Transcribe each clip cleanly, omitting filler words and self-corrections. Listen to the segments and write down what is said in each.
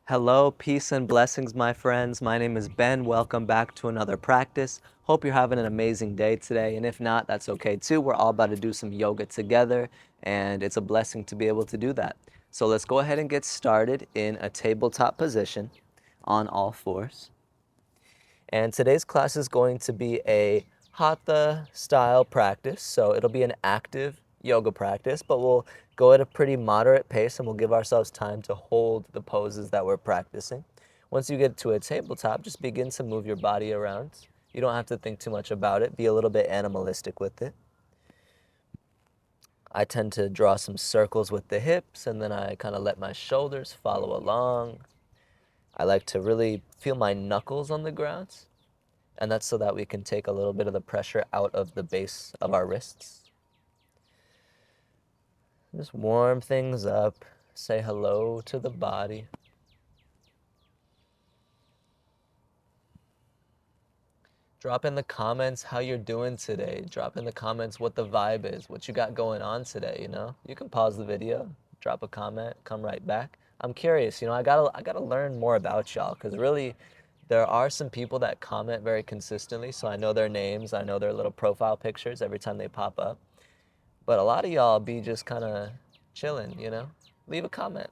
Hello, peace and blessings, my friends. My name is Ben. Welcome back to another practice. Hope you're having an amazing day today. And if not, that's okay too. We're all about to do some yoga together, and it's a blessing to be able to do that. So let's go ahead and get started in a tabletop position on all fours. And today's class is going to be a Hatha style practice. So it'll be an active yoga practice, but we'll go at a pretty moderate pace and we'll give ourselves time to hold the poses that we're practicing. Once you get to a tabletop, just begin to move your body around. You don't have to think too much about it. Be a little bit animalistic with it. I tend to draw some circles with the hips and then I kind of let my shoulders follow along. I like to really feel my knuckles on the ground. And that's so that we can take a little bit of the pressure out of the base of our wrists. Just warm things up. Say hello to the body. Drop in the comments how you're doing today. Drop in the comments what the vibe is, what you got going on today, you know? You can pause the video, drop a comment, come right back. I'm curious, I gotta learn more about y'all, because really there are some people that comment very consistently, so I know their names, I know their little profile pictures every time they pop up. But a lot of y'all be just kind of chilling, Leave a comment.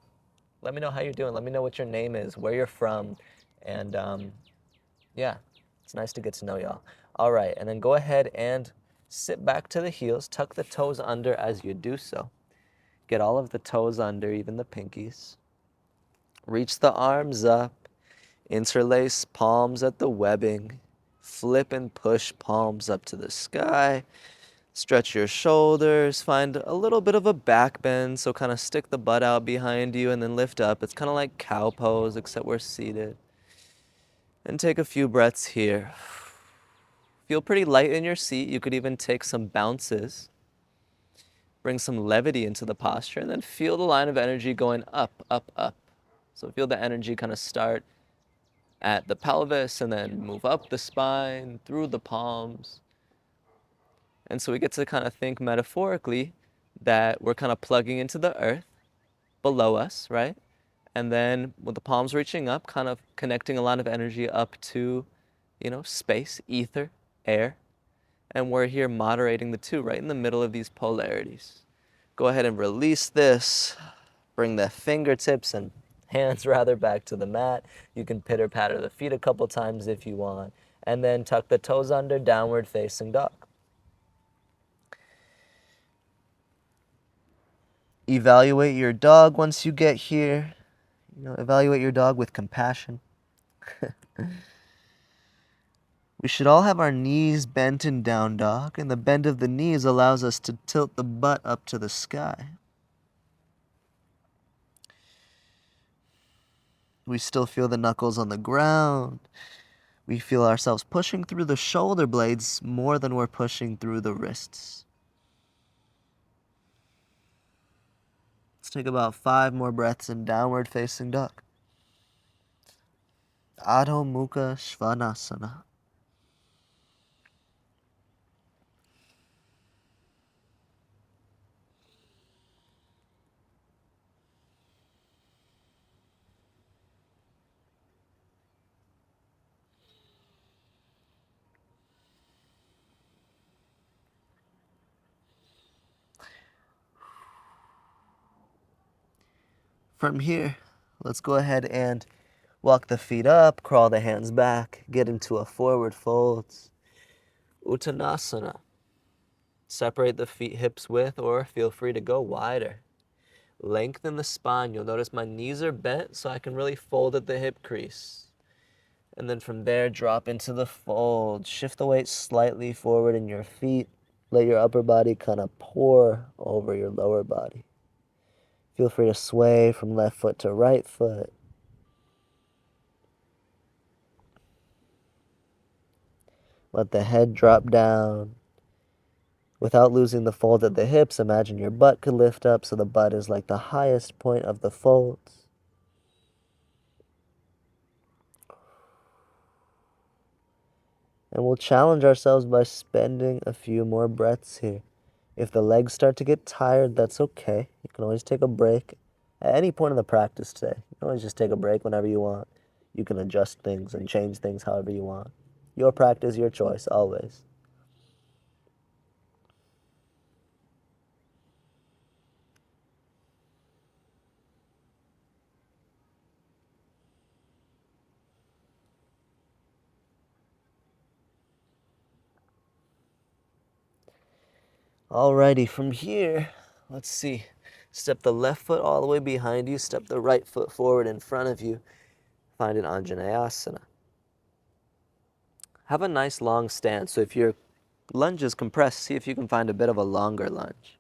Let me know how you're doing. Let me know what your name is, where you're from. And yeah, it's nice to get to know y'all. All right, and then go ahead and sit back to the heels. Tuck the toes under as you do so. Get all of the toes under, even the pinkies. Reach the arms up. Interlace palms at the webbing. Flip and push palms up to the sky. Stretch your shoulders, find a little bit of a back bend, so kind of stick the butt out behind you and then lift up. It's kind of like cow pose, except we're seated. And take a few breaths here. Feel pretty light in your seat. You could even take some bounces. Bring some levity into the posture, and then feel the line of energy going up, up, up. So feel the energy kind of start at the pelvis and then move up the spine, through the palms. And so we get to kind of think metaphorically that we're kind of plugging into the earth below us, right? And then with the palms reaching up, kind of connecting a lot of energy up to, space, ether, air. And we're here moderating the two, right in the middle of these polarities. Go ahead and release this. Bring the fingertips and hands rather back to the mat. You can pitter patter the feet a couple times if you want. And then tuck the toes under, downward facing dog. Evaluate your dog once you get here. Evaluate your dog with compassion. We should all have our knees bent in down dog, and the bend of the knees allows us to tilt the butt up to the sky. We still feel the knuckles on the ground. We feel ourselves pushing through the shoulder blades more than we're pushing through the wrists. Let's take about 5 more breaths in downward facing dog. Adho Mukha Svanasana. From here, let's go ahead and walk the feet up, crawl the hands back, get into a forward fold. Uttanasana. Separate the feet hips width or feel free to go wider. Lengthen the spine. You'll notice my knees are bent so I can really fold at the hip crease. And then from there, drop into the fold. Shift the weight slightly forward in your feet. Let your upper body kind of pour over your lower body. Feel free to sway from left foot to right foot. Let the head drop down. Without losing the fold at the hips, imagine your butt could lift up so the butt is like the highest point of the folds. And we'll challenge ourselves by spending a few more breaths here. If the legs start to get tired, that's okay. You can always take a break at any point in the practice today. can always just take a break whenever you want. You can adjust things and change things however you want. Your practice, your choice, always. Alrighty, from here, let's see. Step the left foot all the way behind you, step the right foot forward in front of you. Find an Anjaneyasana. Have a nice long stance. So if your lunge is compressed, see if you can find a bit of a longer lunge.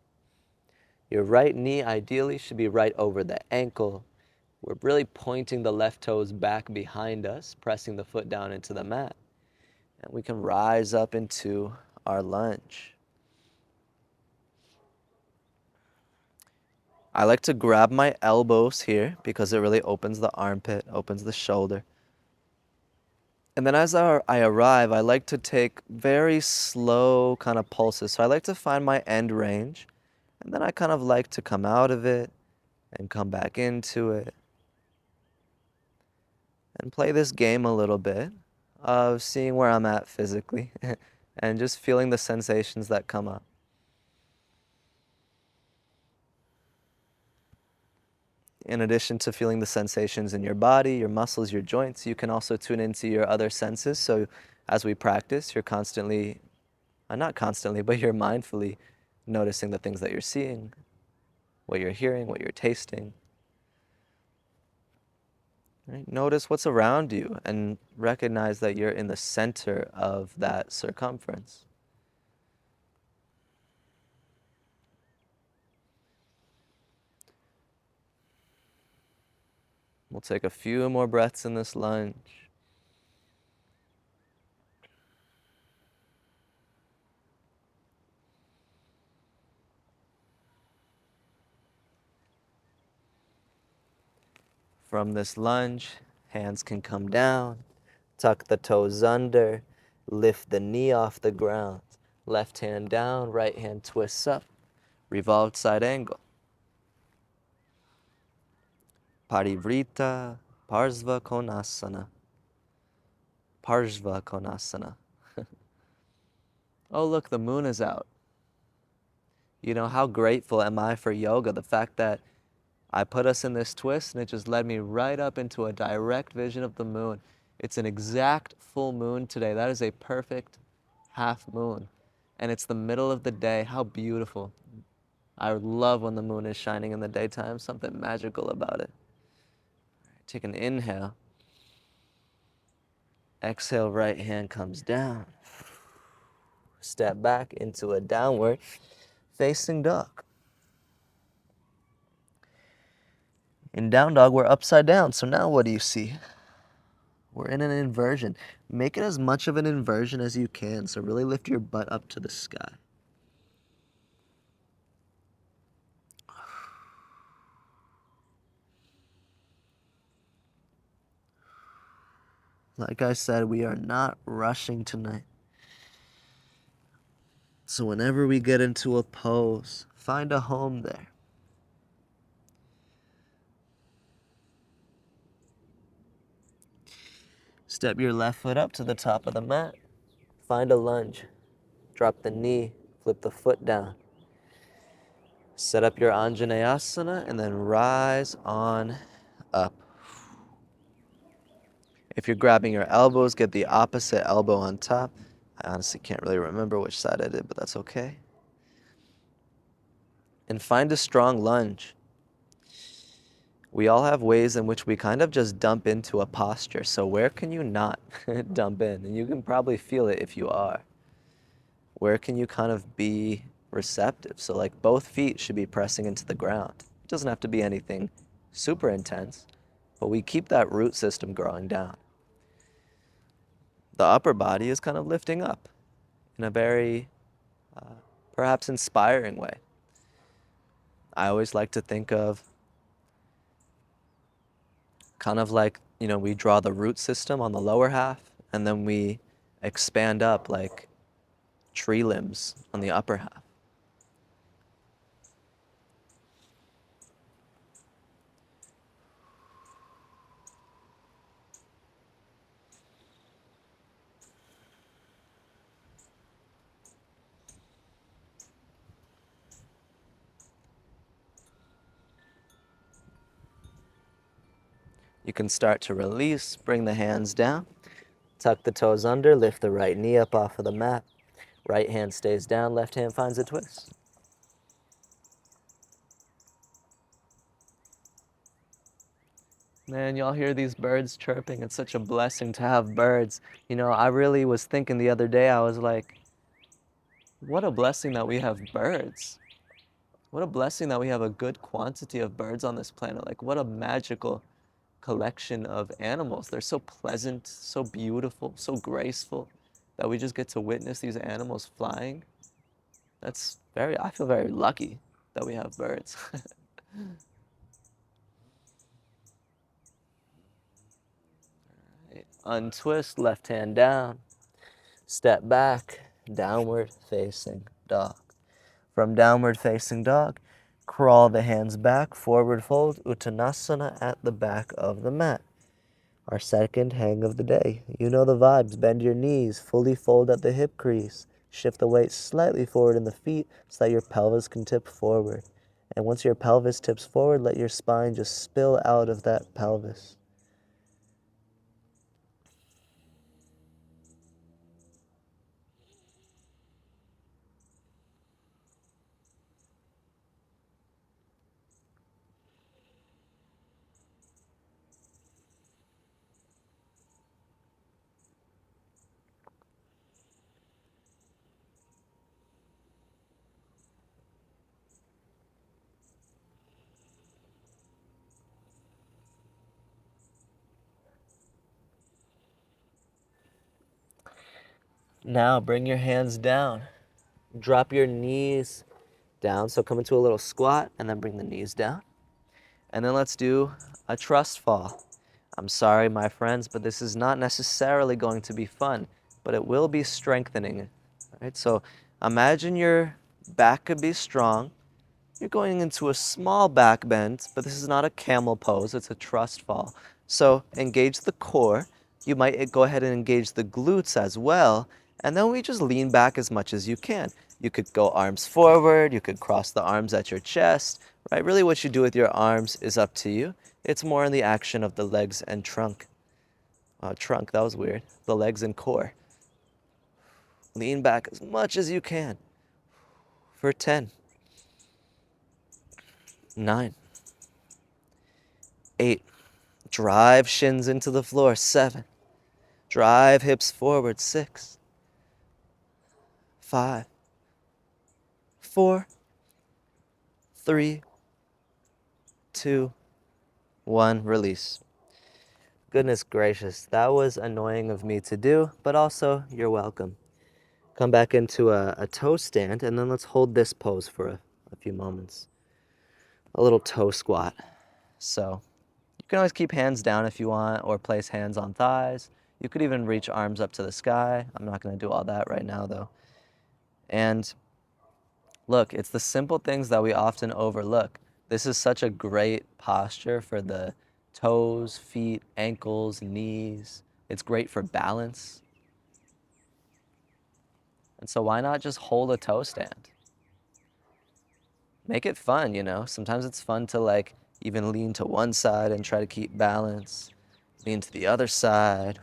Your right knee ideally should be right over the ankle. We're really pointing the left toes back behind us, pressing the foot down into the mat. And we can rise up into our lunge. I like to grab my elbows here because it really opens the armpit, opens the shoulder. And then as I arrive, I like to take very slow kind of pulses. So I like to find my end range, and then I kind of like to come out of it and come back into it. And play this game a little bit of seeing where I'm at physically and just feeling the sensations that come up. In addition to feeling the sensations in your body, your muscles, your joints, you can also tune into your other senses. So as we practice, you're constantly, not constantly, but you're mindfully noticing the things that you're seeing, what you're hearing, what you're tasting. Right? Notice what's around you and recognize that you're in the center of that circumference. We'll take a few more breaths in this lunge. From this lunge, hands can come down, tuck the toes under, lift the knee off the ground. Left hand down, right hand twists up, revolved side angle. Parivrita Parsva Konasana. Parsva Konasana. Oh, look, the moon is out. You know, how grateful am I for yoga? The fact that I put us in this twist and it just led me right up into a direct vision of the moon. It's an exact full moon today. That is a perfect half moon. And it's the middle of the day. How beautiful. I love when the moon is shining in the daytime. Something magical about it. Take an inhale. Exhale, right hand comes down. Step back into a downward facing dog. In down dog, we're upside down. So now what do you see? We're in an inversion. Make it as much of an inversion as you can. So really lift your butt up to the sky. Like I said, we are not rushing tonight. So whenever we get into a pose, find a home there. Step your left foot up to the top of the mat. Find a lunge. Drop the knee, flip the foot down. Set up your Anjaneyasana and then rise on up. If you're grabbing your elbows, get the opposite elbow on top. I honestly can't really remember which side I did, but that's okay. And find a strong lunge. We all have ways in which we kind of just dump into a posture. So where can you not dump in? And you can probably feel it if you are. Where can you kind of be receptive? So like both feet should be pressing into the ground. It doesn't have to be anything super intense, but we keep that root system growing down. The upper body is kind of lifting up in a very perhaps inspiring way. I always like to think of kind of like, you know, we draw the root system on the lower half and then we expand up like tree limbs on the upper half. You can start to release, bring the hands down, tuck the toes under, lift the right knee up off of the mat. Right hand stays down, left hand finds a twist. Man, y'all hear these birds chirping. It's such a blessing to have birds. You know, I really was thinking the other day, I was like, what a blessing that we have birds. What a blessing that we have a good quantity of birds on this planet. Like, what a magical collection of animals. They're so pleasant, so beautiful, so graceful that we just get to witness these animals flying. I feel very lucky that we have birds. Untwist, left hand down, step back, downward facing dog. From downward facing dog, crawl the hands back, forward fold, Uttanasana at the back of the mat. Our second hang of the day. You know the vibes. Bend your knees, fully fold at the hip crease. Shift the weight slightly forward in the feet so that your pelvis can tip forward. And once your pelvis tips forward, let your spine just spill out of that pelvis. Now bring your hands down. Drop your knees down. So come into a little squat and then bring the knees down. And then let's do a trust fall. I'm sorry, my friends, but this is not necessarily going to be fun, but it will be strengthening. All right, so imagine your back could be strong. You're going into a small back bend, but this is not a camel pose, it's a trust fall. So engage the core. You might go ahead and engage the glutes as well, and then we just lean back as much as you can. You could go arms forward, you could cross the arms at your chest, right? Really what you do with your arms is up to you. It's more in the action of the legs and trunk. Trunk, that was weird. The legs and core. Lean back as much as you can for 10, 9, 8. Drive shins into the floor, 7. Drive hips forward, 6, 5, 4, 3, 2, 1. Release. Goodness gracious, that was annoying of me to do, but also you're welcome. Come back into a toe stand, and then let's hold this pose for a few moments. A little toe squat. So you can always keep hands down if you want, or place hands on thighs. You could even reach arms up to the sky. I'm not going to do all that right now, though. And look, it's the simple things that we often overlook. This is such a great posture for the toes, feet, ankles, knees. It's great for balance. And so why not just hold a toe stand? Make it fun, you know? Sometimes it's fun to like even lean to one side and try to keep balance. Lean to the other side.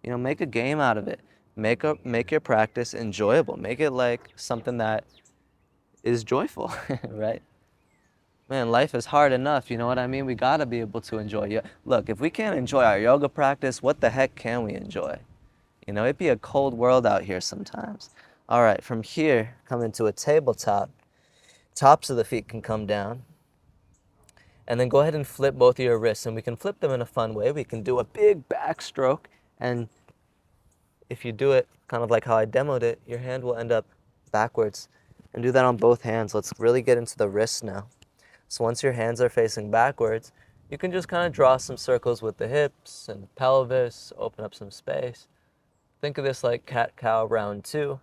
You know, make a game out of it. Make your practice enjoyable. Make it like something that is joyful, right? Man, life is hard enough, you know what I mean? We gotta be able to enjoy it. Look, if we can't enjoy our yoga practice, what the heck can we enjoy? You know, it'd be a cold world out here sometimes. All right, from here, come into a tabletop. Tops of the feet can come down. And then go ahead and flip both of your wrists, and we can flip them in a fun way. We can do a big backstroke, and if you do it kind of like how I demoed it, your hand will end up backwards. And do that on both hands. Let's really get into the wrists now. So once your hands are facing backwards, you can just kind of draw some circles with the hips and the pelvis, open up some space. Think of this like cat-cow round 2.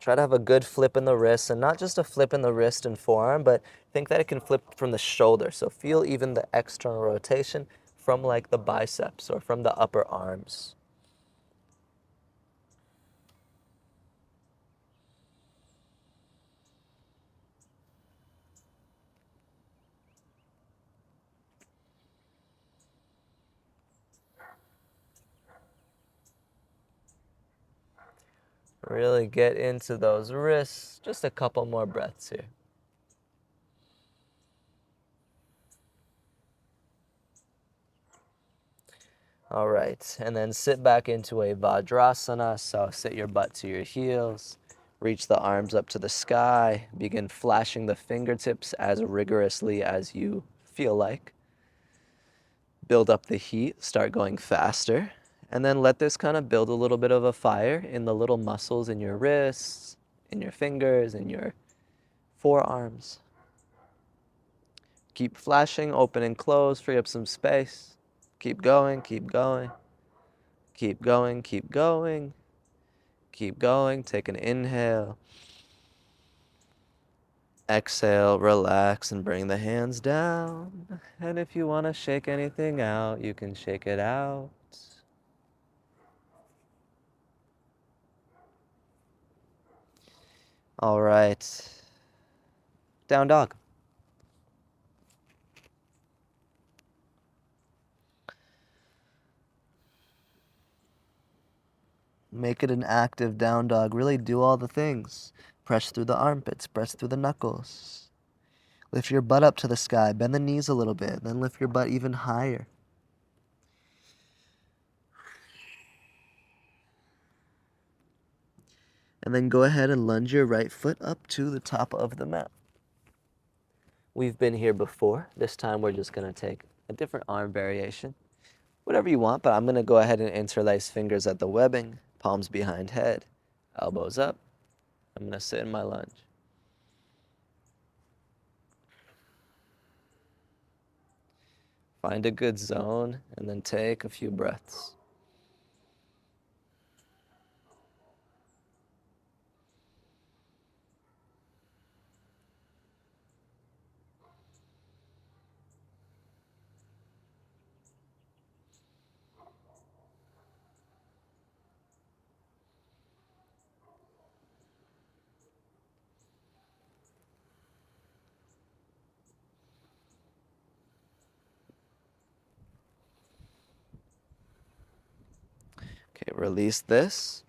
Try to have a good flip in the wrist, and not just a flip in the wrist and forearm, but think that it can flip from the shoulder. So feel even the external rotation from like the biceps or from the upper arms. Really get into those wrists. Just a couple more breaths here. All right, and then sit back into a Vajrasana. So sit your butt to your heels. Reach the arms up to the sky. Begin flashing the fingertips as rigorously as you feel like. Build up the heat, start going faster. And then let this kind of build a little bit of a fire in the little muscles in your wrists, in your fingers, in your forearms. Keep flashing, open and close, free up some space. Keep going, keep going. Keep going, keep going. Keep going, take an inhale. Exhale, relax, and bring the hands down. And if you want to shake anything out, you can shake it out. All right. Down dog. Make it an active down dog. Really do all the things. Press through the armpits, press through the knuckles. Lift your butt up to the sky, bend the knees a little bit, then lift your butt even higher. And then go ahead and lunge your right foot up to the top of the mat. We've been here before. This time we're just going to take a different arm variation. Whatever you want, but I'm going to go ahead and interlace fingers at the webbing, palms behind head, elbows up. I'm going to sit in my lunge. Find a good zone and then take a few breaths. Okay, release this.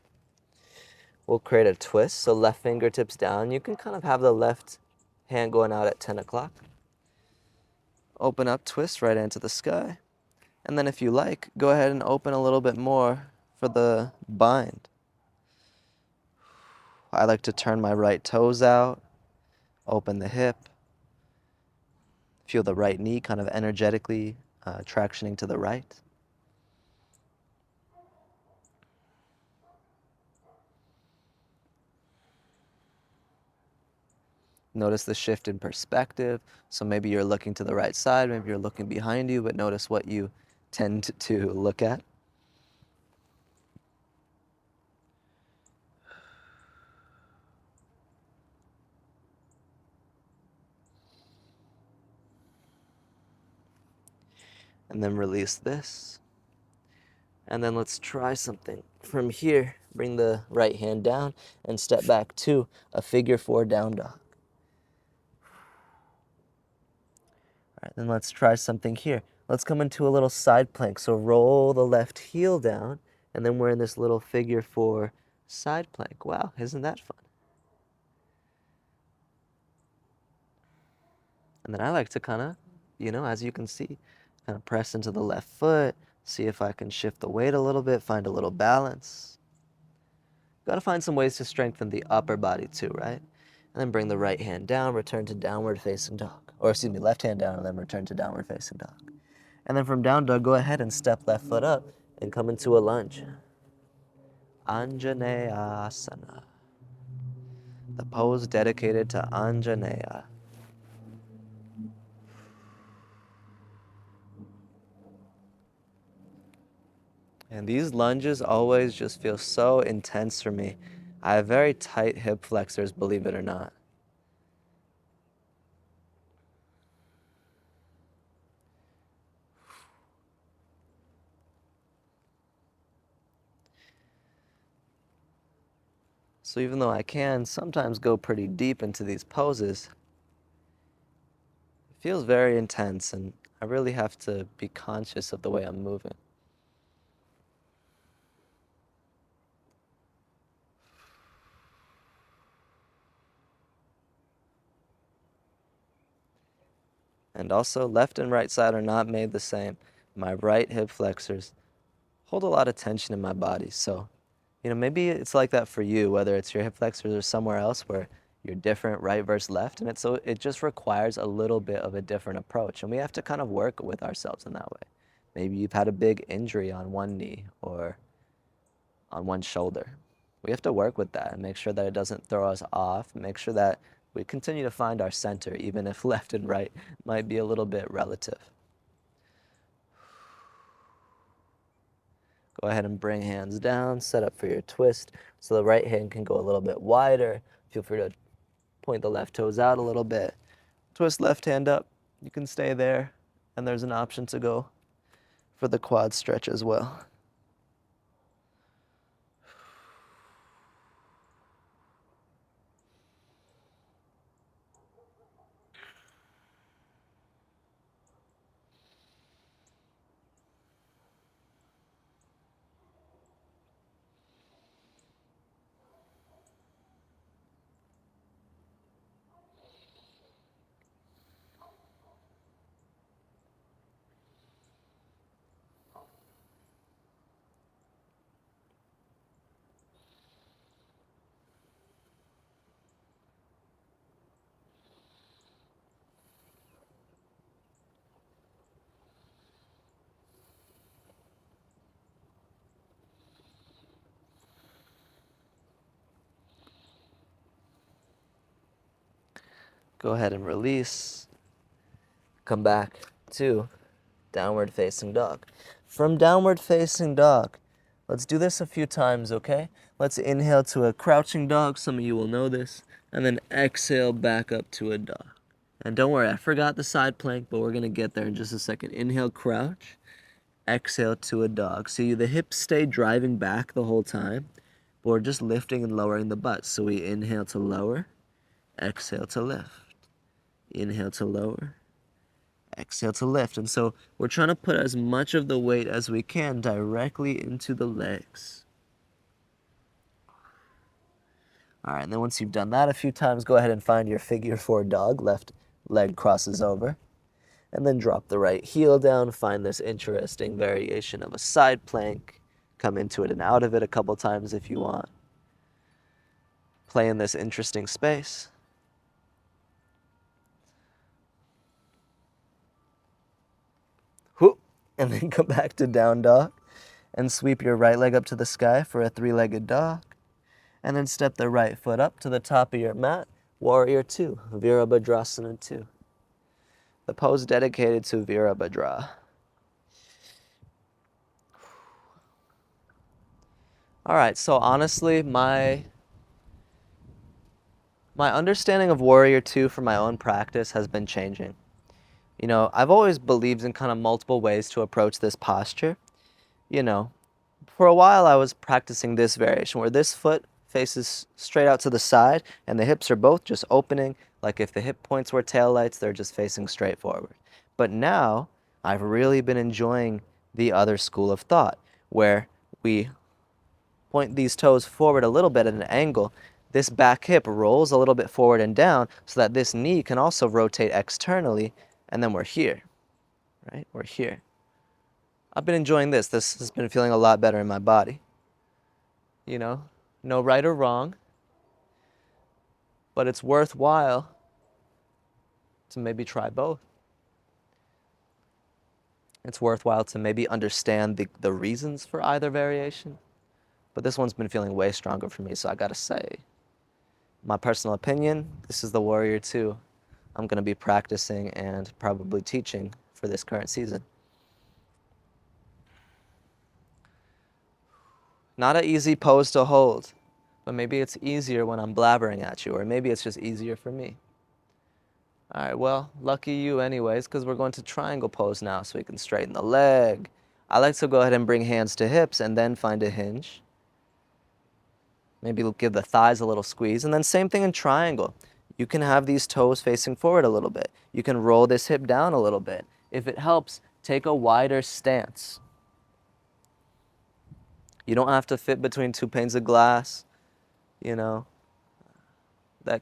We'll create a twist, so left fingertips down. You can kind of have the left hand going out at 10 o'clock. Open up, twist right into the sky. And then if you like, go ahead and open a little bit more for the bind. I like to turn my right toes out, open the hip, feel the right knee kind of energetically tractioning to the right. Notice the shift in perspective. So maybe you're looking to the right side, maybe you're looking behind you, but notice what you tend to look at. And then release this. And then let's try something. From here, bring the right hand down and step back to a figure 4 down dog. All right, then let's try something here. Let's come into a little side plank. So roll the left heel down, and then we're in this little figure 4 side plank. Wow, isn't that fun? And then I like to kind of, as you can see, kind of press into the left foot, see if I can shift the weight a little bit, find a little balance. Got to find some ways to strengthen the upper body too, right? And then bring the right hand down, return to downward facing dog. Or excuse me, left hand down and then return to downward facing dog. And then from down dog, go ahead and step left foot up and come into a lunge. Anjaneyasana. The pose dedicated to Anjaneya. And these lunges always just feel so intense for me. I have very tight hip flexors, believe it or not. So even though I can sometimes go pretty deep into these poses, it feels very intense and I really have to be conscious of the way I'm moving. And also, left and right side are not made the same. My right hip flexors hold a lot of tension in my body. So, maybe it's like that for you, whether it's your hip flexors or somewhere else where you're different right versus left. And it just requires a little bit of a different approach. And we have to kind of work with ourselves in that way. Maybe you've had a big injury on one knee or on one shoulder. We have to work with that and make sure that it doesn't throw us off, make sure that we continue to find our center, even if left and right might be a little bit relative. Go ahead and bring hands down, set up for your twist. So the right hand can go a little bit wider. Feel free to point the left toes out a little bit. Twist left hand up. You can stay there. And there's an option to go for the quad stretch as well. Go ahead and release. Come back to downward facing dog. From downward facing dog, let's do this a few times, okay? Let's inhale to a crouching dog. Some of you will know this. And then exhale back up to a dog. And don't worry, I forgot the side plank, but we're going to get there in just a second. Inhale, crouch. Exhale to a dog. See, the hips stay driving back the whole time, but we're just lifting and lowering the butt. So we inhale to lower, exhale to lift. Inhale to lower, exhale to lift. And so we're trying to put as much of the weight as we can directly into the legs. All right, and then once you've done that a few times, go ahead and find your figure four dog. Left leg crosses over. And then drop the right heel down. Find this interesting variation of a side plank. Come into it and out of it a couple times if you want. Play in this interesting space. Whoop. And then come back to down dog. And sweep your right leg up to the sky for a three-legged dog. And then step the right foot up to the top of your mat. Warrior 2, Virabhadrasana 2. The pose dedicated to Virabhadra. All right, so honestly, my understanding of Warrior 2 for my own practice has been changing. I've always believed in kind of multiple ways to approach this posture. For a while I was practicing this variation where this foot faces straight out to the side and the hips are both just opening, like if the hip points were taillights, they're just facing straight forward. But now I've really been enjoying the other school of thought where we point these toes forward a little bit at an angle. This back hip rolls a little bit forward and down so that this knee can also rotate externally, and then we're here, right? We're here. I've been enjoying this. This has been feeling a lot better in my body. No right or wrong, but it's worthwhile to maybe try both. It's worthwhile to maybe understand the reasons for either variation, but this one's been feeling way stronger for me, so I gotta say, my personal opinion, this is the Warrior 2 I'm going to be practicing and probably teaching for this current season. Not an easy pose to hold, but maybe it's easier when I'm blabbering at you, or maybe it's just easier for me. All right, well, lucky you anyways, because we're going to triangle pose now so we can straighten the leg. I like to go ahead and bring hands to hips and then find a hinge. Maybe give the thighs a little squeeze, and then same thing in triangle. You can have these toes facing forward a little bit. You can roll this hip down a little bit. If it helps, take a wider stance. You don't have to fit between two panes of glass. That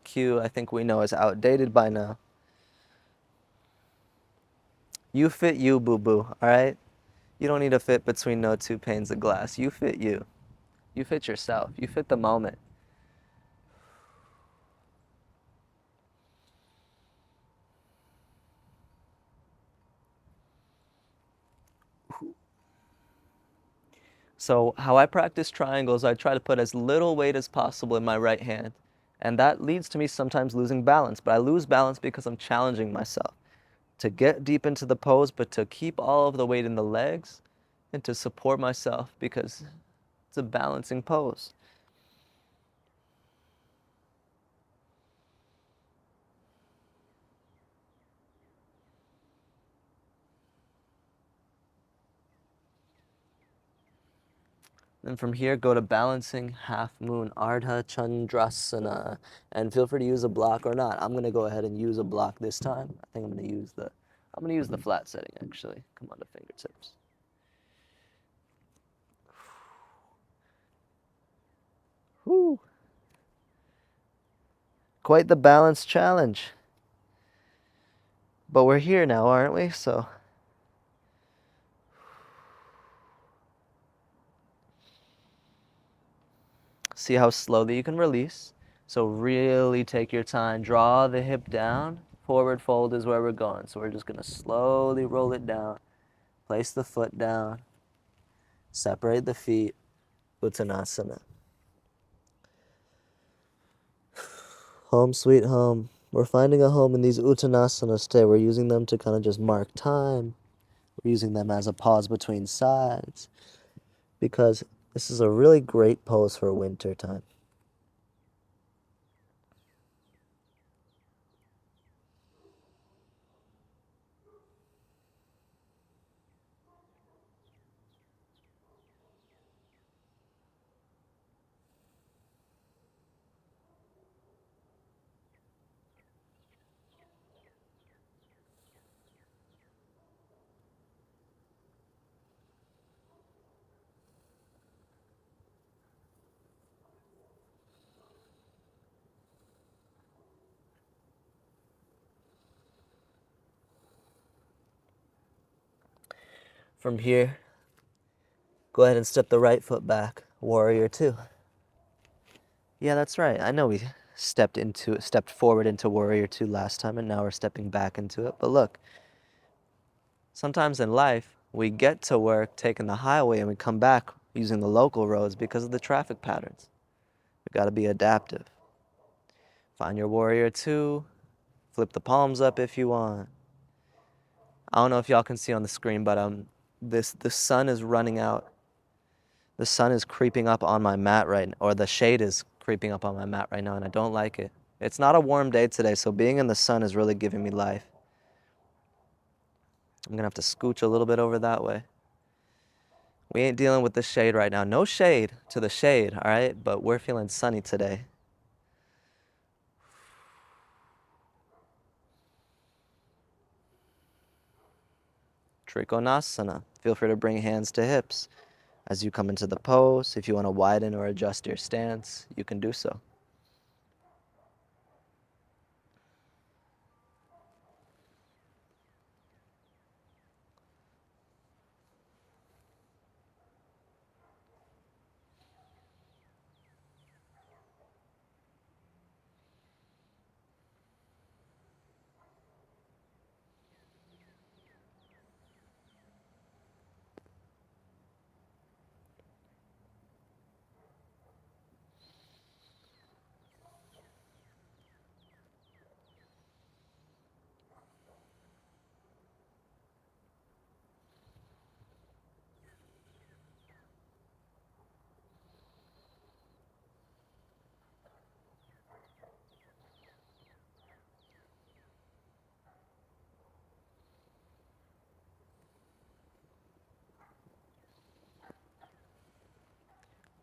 cue I think we know is outdated by now. You fit you, boo-boo, all right? You don't need to fit between no two panes of glass. You fit you. You fit yourself. You fit the moment. So how I practice triangles, I try to put as little weight as possible in my right hand. And that leads to me sometimes losing balance. But I lose balance because I'm challenging myself to get deep into the pose, but to keep all of the weight in the legs and to support myself because it's a balancing pose. Then from here, go to balancing half moon, Ardha Chandrasana. And feel free to use a block or not. I'm gonna go ahead and use a block this time. I think I'm gonna use the flat setting actually. Come on to fingertips. Whew. Quite the balance challenge. But we're here now, aren't we? So see how slowly you can release. So really take your time. Draw the hip down. Forward fold is where we're going. So we're just gonna slowly roll it down. Place the foot down. Separate the feet. Uttanasana. Home sweet home. We're finding a home in these uttanasanas today. We're using them to kind of just mark time. We're using them as a pause between sides because this is a really great pose for winter time. From here, go ahead and step the right foot back. Warrior two. Yeah, that's right. I know we stepped forward into warrior two last time and now we're stepping back into it. But look, sometimes in life, we get to work taking the highway and we come back using the local roads because of the traffic patterns. We got to be adaptive. Find your warrior two, flip the palms up if you want. I don't know if y'all can see on the screen, but the sun is running out. The sun is creeping up on my mat right now, or the shade is creeping up on my mat right now, and I don't like it. It's not a warm day today, so being in the sun is really giving me life. I'm gonna have to scooch a little bit over that way. We ain't dealing with the shade right now. No shade to the shade, all right? But we're feeling sunny today. Trikonasana. Feel free to bring hands to hips. As you come into the pose, if you want to widen or adjust your stance, you can do so.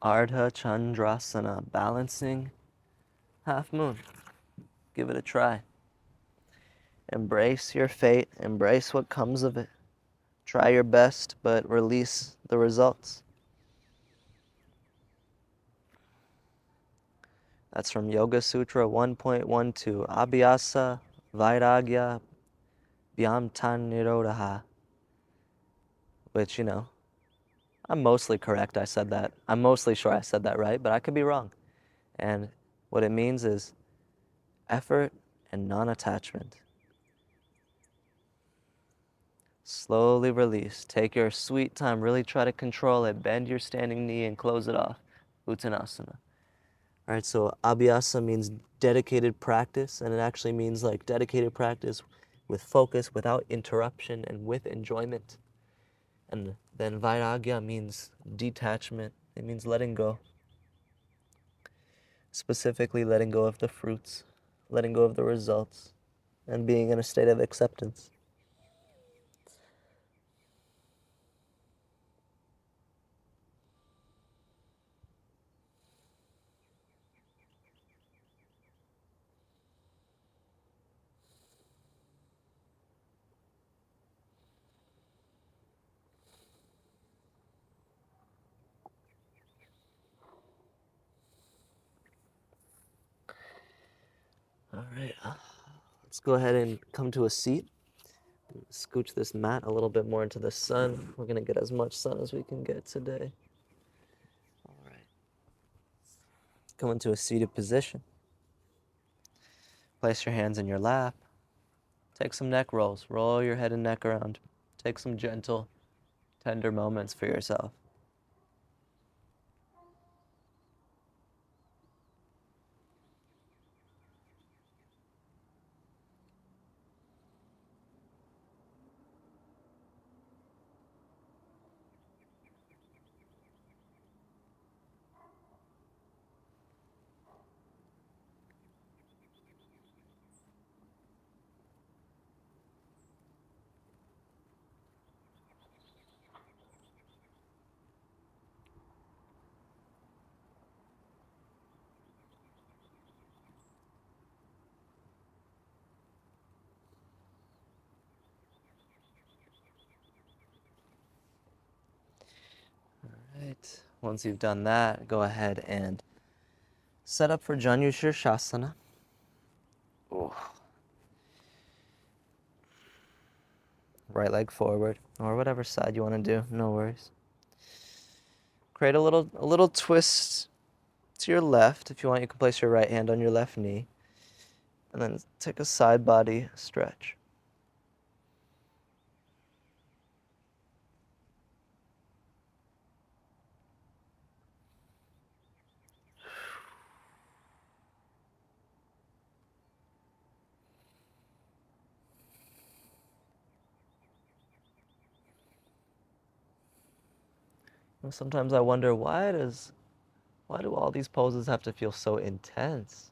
Ardha Chandrasana, balancing half moon. Give it a try. Embrace your fate, embrace what comes of it. Try your best, but release the results. That's from Yoga Sutra 1.12, Abhyasa Vairagya Byam tan nirodha, which, I'm mostly correct. I said that. I'm mostly sure I said that right, but I could be wrong. And what it means is effort and non-attachment. Slowly release. Take your sweet time. Really try to control it. Bend your standing knee and close it off. Uttanasana. All right, so abhyasa means dedicated practice, and it actually means like dedicated practice with focus, without interruption, and with enjoyment. And then vairagya means detachment. It means letting go. Specifically, letting go of the fruits, letting go of the results, and being in a state of acceptance. All right, let's go ahead and come to a seat. Scooch this mat a little bit more into the sun. We're gonna get as much sun as we can get today. All right. Come into a seated position. Place your hands in your lap. Take some neck rolls. Roll your head and neck around. Take some gentle, tender moments for yourself. Right. Once you've done that, go ahead and set up for Janu Shirshasana. Oh. Right leg forward, or whatever side you want to do, no worries. Create a little twist to your left. If you want, you can place your right hand on your left knee. And then take a side body stretch. Sometimes I wonder, why do all these poses have to feel so intense?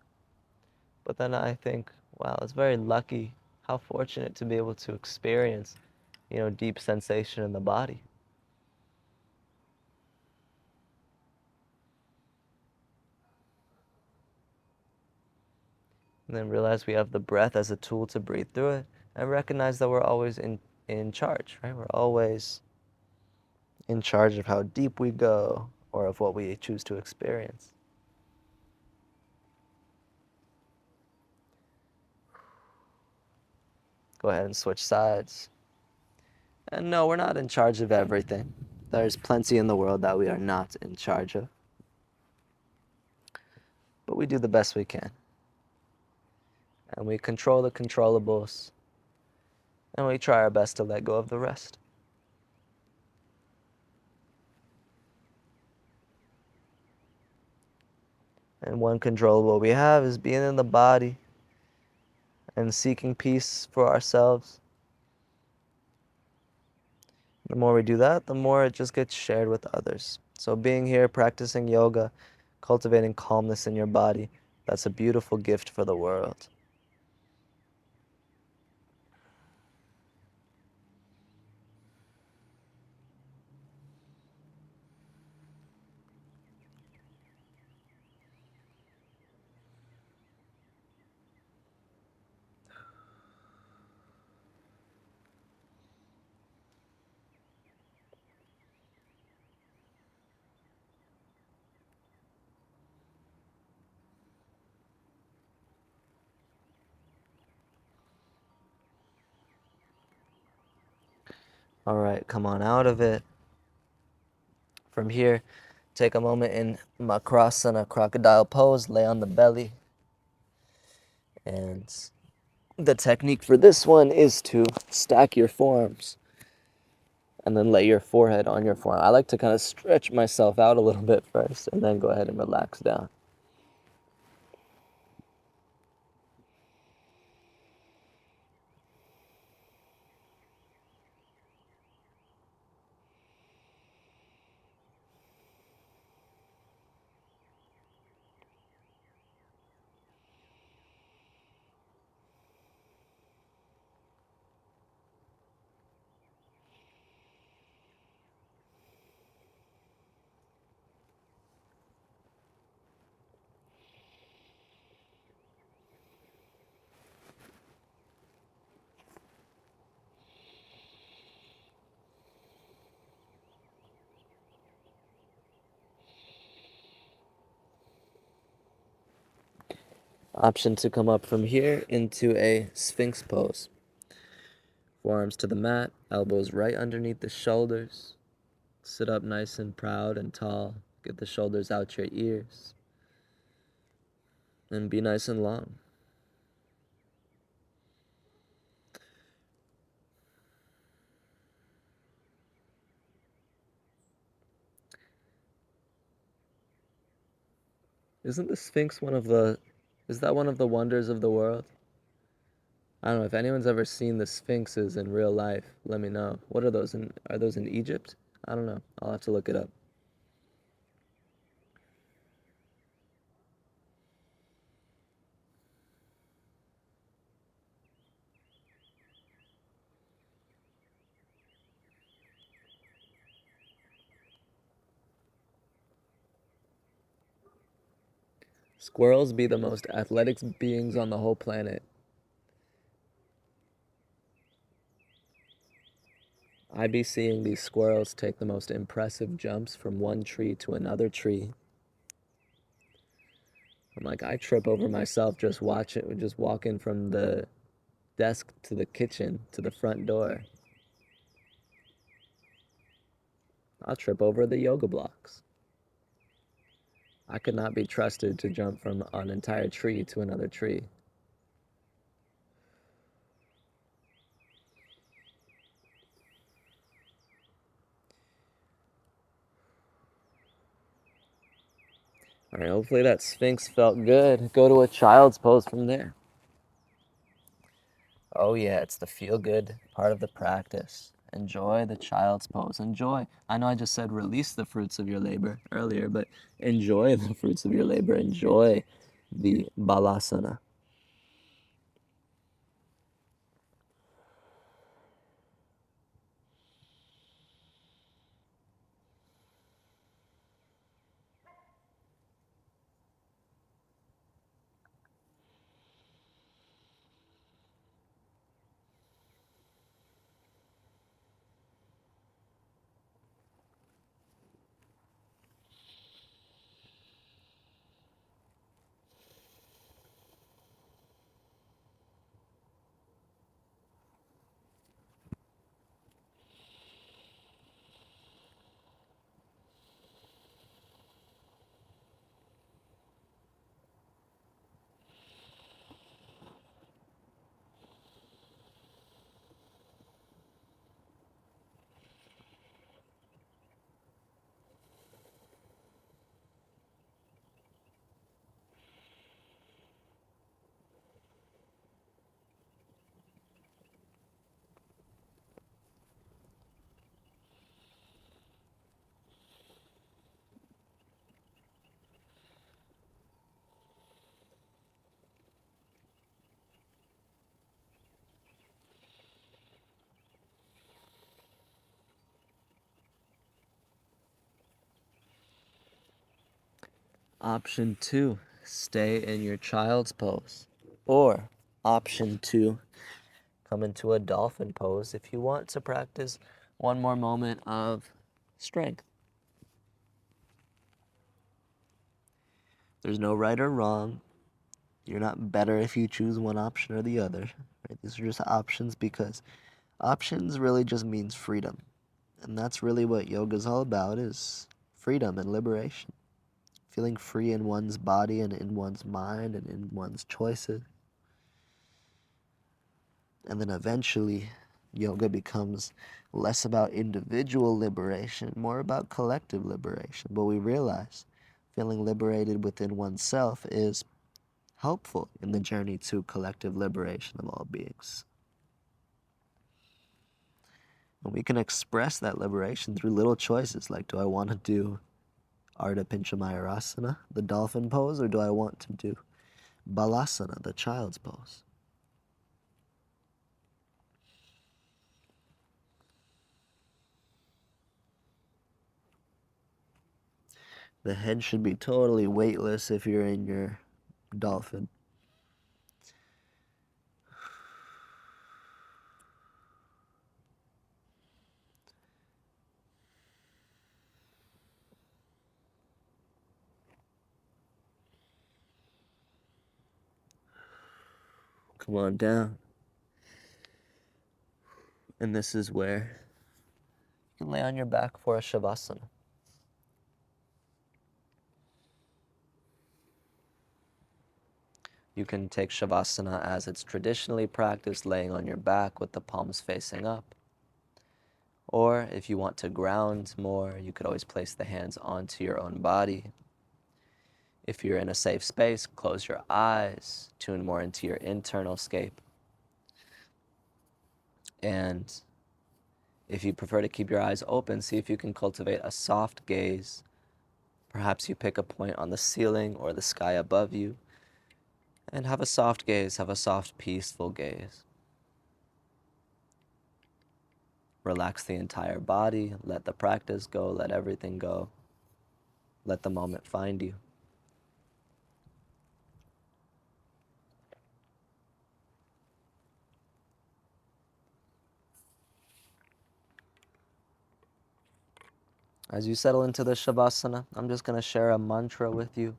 But then I think, wow, it's very lucky, how fortunate to be able to experience, deep sensation in the body. And then realize we have the breath as a tool to breathe through it, and recognize that we're always in charge, right? We're always in charge of how deep we go or of what we choose to experience. Go ahead and switch sides. And no, we're not in charge of everything. There's plenty in the world that we are not in charge of. But we do the best we can. And we control the controllables. And we try our best to let go of the rest. And one controllable we have is being in the body and seeking peace for ourselves. The more we do that, the more it just gets shared with others. So being here, practicing yoga, cultivating calmness in your body, that's a beautiful gift for the world. All right, come on out of it. From here, take a moment in Makrasana, crocodile pose, lay on the belly. And the technique for this one is to stack your forearms and then lay your forehead on your forearm. I like to kind of stretch myself out a little bit first and then go ahead and relax down. Option to come up from here into a Sphinx pose. Forearms to the mat, elbows right underneath the shoulders. Sit up nice and proud and tall. Get the shoulders out your ears. And be nice and long. Isn't the Sphinx is that one of the wonders of the world? I don't know if anyone's ever seen the Sphinxes in real life. Let me know. What are those are those in Egypt? I don't know. I'll have to look it up. Squirrels be the most athletic beings on the whole planet. I be seeing these squirrels take the most impressive jumps from one tree to another tree. I'm like, I trip over myself just walking from the desk to the kitchen to the front door. I'll trip over the yoga blocks. I could not be trusted to jump from an entire tree to another tree. All right, hopefully that Sphinx felt good. Go to a child's pose from there. Oh yeah, it's the feel-good part of the practice. Enjoy the child's pose. Enjoy. I know I just said release the fruits of your labor earlier, but enjoy the fruits of your labor. Enjoy the balasana. Option 2, stay in your child's pose. Or option 2, come into a dolphin pose if you want to practice one more moment of strength. There's no right or wrong. You're not better if you choose one option or the other. Right? These are just options because Options really just means freedom. And that's really what yoga is all about, is freedom and liberation. Feeling free in one's body and in one's mind and in one's choices. And then eventually, yoga becomes less about individual liberation, more about collective liberation. But we realize feeling liberated within oneself is helpful in the journey to collective liberation of all beings. And we can express that liberation through little choices, like, do I want to do Ardha Pinchamayurasana, the dolphin pose, or do I want to do Balasana, the child's pose? The head should be totally weightless if you're in your dolphin. Come on down. And this is where You can lay on your back for a Shavasana. You can take Shavasana as it's traditionally practiced, laying on your back with the palms facing up. Or if you want to ground more, you could always place the hands onto your own body. If you're in a safe space, close your eyes, tune more into your internal scape. And if you prefer to keep your eyes open, see if you can cultivate a soft gaze. Perhaps you pick a point on the ceiling or the sky above you and have a soft gaze, have a soft, peaceful gaze. Relax the entire body, let the practice go, let everything go. Let the moment find you. As you settle into the Shavasana, I'm just going to share a mantra with you,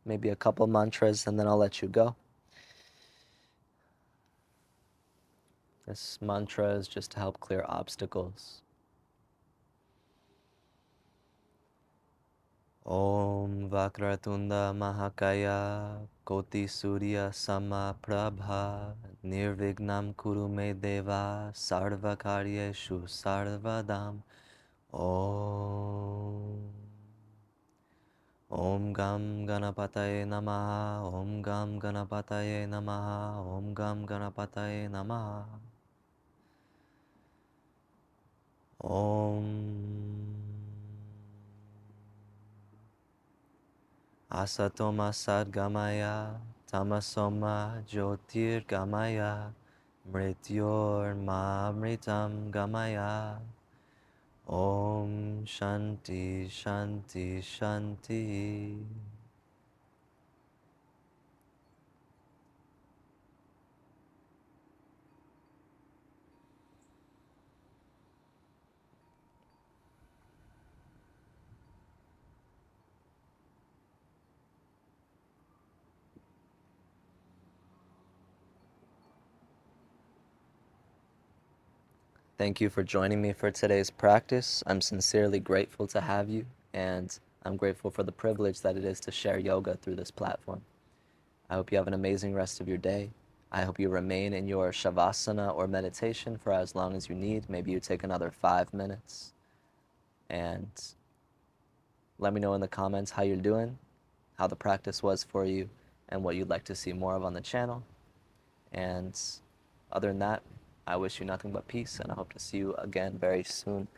maybe a couple mantras, and then I'll let you go. This mantra is just to help clear obstacles. Om Vakratunda Mahakaya Koti Surya Samaprabha Nirvignam Kurume Deva Sarvakaryeshu Sarvadam Om Om Gam Ganapataye Namaha Om Gam Ganapataye Namaha Om Gam Ganapataye Namaha Om Asatoma Sadgamaya Tamasoma Jyotir Gamaya Mrityor Mamritam Gamaya Om Shanti Shanti Shanti. Thank you for joining me for today's practice. I'm sincerely grateful to have you, and I'm grateful for the privilege that it is to share yoga through this platform. I hope you have an amazing rest of your day. I hope you remain in your Shavasana or meditation for as long as you need. Maybe you take another 5 minutes, and let me know in the comments how you're doing, how the practice was for you, and what you'd like to see more of on the channel. And other than that, I wish you nothing but peace, and I hope to see you again very soon.